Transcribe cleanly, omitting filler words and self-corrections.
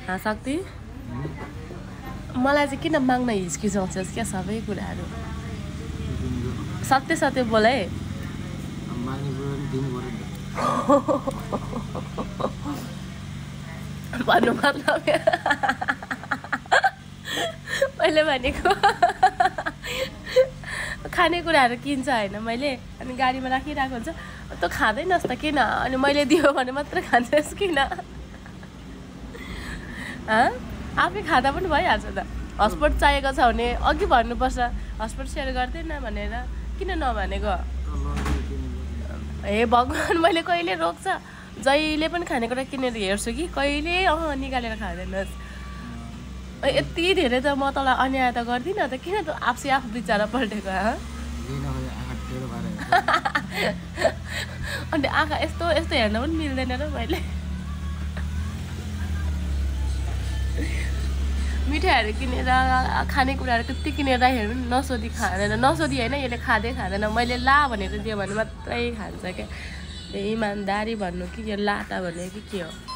शक्ति मलाई चाहिँ किन माग्न हिचकिचाउँछस् क्या सबै कुराहरू सत्य सत्य बोल है भन्नु मतलब मैले भनेको खानेकुराहरू किन्छ होइन मैले अनि गाडीमा राखिरहेको हुन्छ त खाँदैनस् त किन अनि मैले दियो भने मात्र खान्छस् किन आफै खाँदा पनि भइहाल्छ त हस्पट चाहिएको छ भने अघि भन्नुपर्छ हस्पट सेयर गर्दैन भनेर किन नभनेको हे भगवान् मैले कहिले रोक्छ जहिले पनि खानेकुरा किनेर हेर्छु कि कहिले निकालेर खाँदैनस् यति धेरै त म तँलाई अन्याय त गर्दिनँ त किन त आफै आफू बिचारा पल्टेको अनि आँखा यस्तो यस्तो हेर्न पनि मिल्दैन र मैले मिठाईहरू किनेर खानेकुराहरू कति किनेर हेर्नु नसोधी खाँदैन नसोधी होइन यसले खाँदैन मैले ला भनेर दियो भने मात्रै खान्छ क्या इमान्दारी भन्नु कि यो लाटा भन्ने कि के हो